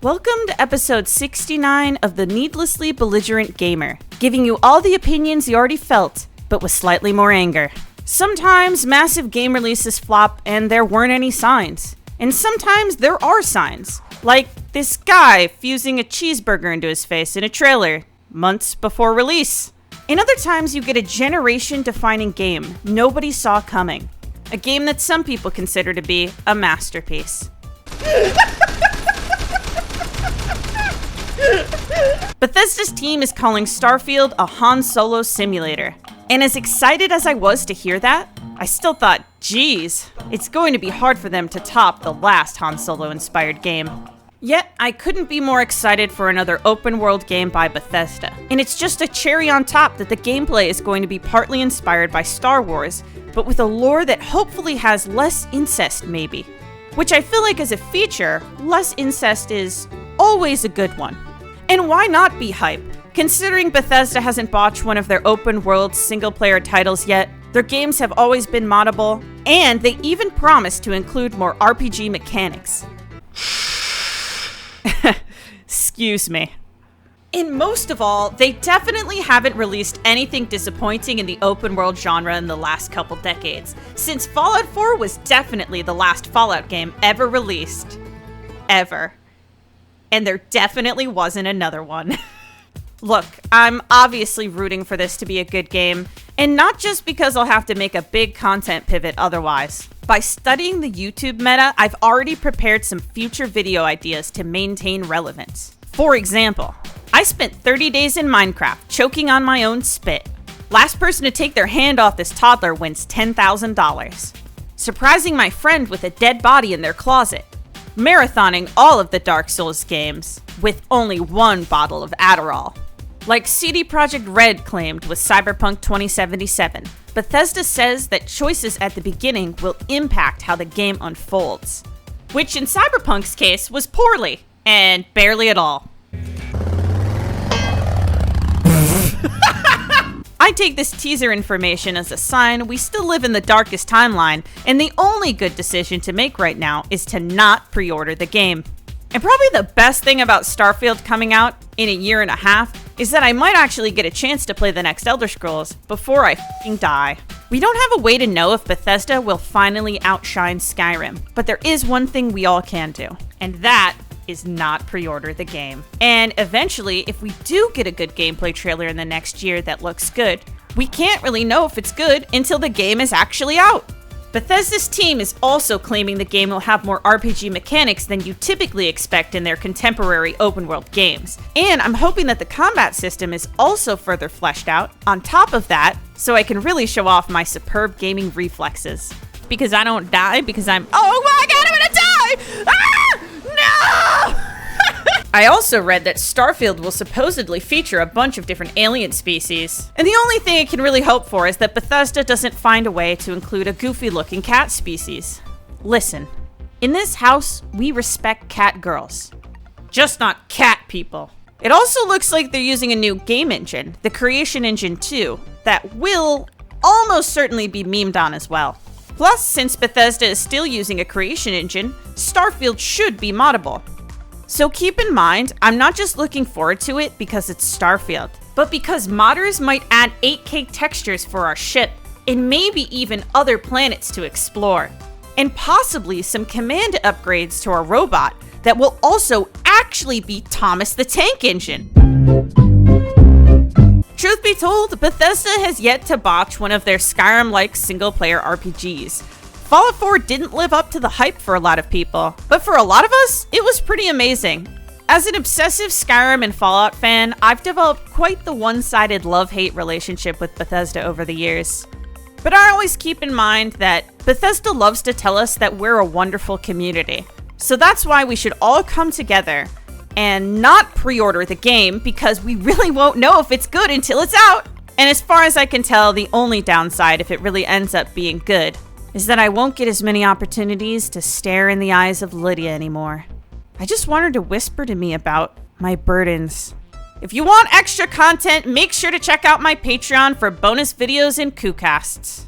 Welcome to episode 69 of The Needlessly Belligerent Gamer, giving you all the opinions you already felt, but with slightly more anger. Sometimes massive game releases flop and there weren't any signs. And sometimes there are signs, like this guy fusing a cheeseburger into his face in a trailer, months before release. And other times you get a generation-defining game nobody saw coming. A game that some people consider to be a masterpiece. Bethesda's team is calling Starfield a Han Solo simulator. And as excited as I was to hear that, I still thought, geez, it's going to be hard for them to top the last Han Solo-inspired game. Yet, I couldn't be more excited for another open-world game by Bethesda. And it's just a cherry on top that the gameplay is going to be partly inspired by Star Wars, but with a lore that hopefully has less incest, maybe. Which I feel like as a feature, less incest is always a good one. And why not be hype? Considering Bethesda hasn't botched one of their open-world single-player titles yet, their games have always been moddable, and they even promise to include more RPG mechanics. Excuse me. And most of all, they definitely haven't released anything disappointing in the open-world genre in the last couple decades, since Fallout 4 was definitely the last Fallout game ever released. Ever. And there definitely wasn't another one. Look, I'm obviously rooting for this to be a good game, and not just because I'll have to make a big content pivot otherwise. By studying the YouTube meta, I've already prepared some future video ideas to maintain relevance. For example, I spent 30 days in Minecraft choking on my own spit. Last person to take their hand off this toddler wins $10,000. Surprising my friend with a dead body in their closet. Marathoning all of the Dark Souls games with only one bottle of Adderall. Like CD Projekt Red claimed with Cyberpunk 2077, Bethesda says that choices at the beginning will impact how the game unfolds. Which in Cyberpunk's case was poorly, and barely at all. I take this teaser information as a sign we still live in the darkest timeline, and the only good decision to make right now is to not pre-order the game. And probably the best thing about Starfield coming out in a year and a half is that I might actually get a chance to play the next Elder Scrolls before I f***ing die. We don't have a way to know if Bethesda will finally outshine Skyrim, but there is one thing we all can do, and that is not pre-order the game. And eventually, if we do get a good gameplay trailer in the next year that looks good, we can't really know if it's good until the game is actually out. Bethesda's team is also claiming the game will have more RPG mechanics than you typically expect in their contemporary open-world games. And I'm hoping that the combat system is also further fleshed out on top of that, so I can really show off my superb gaming reflexes. Because I don't die, because oh my god, I'm gonna die! Ah! No! I also read that Starfield will supposedly feature a bunch of different alien species. And the only thing I can really hope for is that Bethesda doesn't find a way to include a goofy-looking cat species. Listen, in this house, we respect cat girls. Just not cat people. It also looks like they're using a new game engine, the Creation Engine 2, that will almost certainly be memed on as well. Plus, since Bethesda is still using a creation engine, Starfield should be moddable. So keep in mind, I'm not just looking forward to it because it's Starfield, but because modders might add 8K textures for our ship, and maybe even other planets to explore. And possibly some command upgrades to our robot that will also actually be Thomas the Tank Engine. Truth be told, Bethesda has yet to botch one of their Skyrim-like single-player RPGs. Fallout 4 didn't live up to the hype for a lot of people, but for a lot of us, it was pretty amazing. As an obsessive Skyrim and Fallout fan, I've developed quite the one-sided love-hate relationship with Bethesda over the years. But I always keep in mind that Bethesda loves to tell us that we're a wonderful community. So that's why we should all come together and not pre-order the game, because we really won't know if it's good until it's out. And as far as I can tell, the only downside, if it really ends up being good, is that I won't get as many opportunities to stare in the eyes of Lydia anymore. I just want her to whisper to me about my burdens. If you want extra content, make sure to check out my Patreon for bonus videos and KooCasts.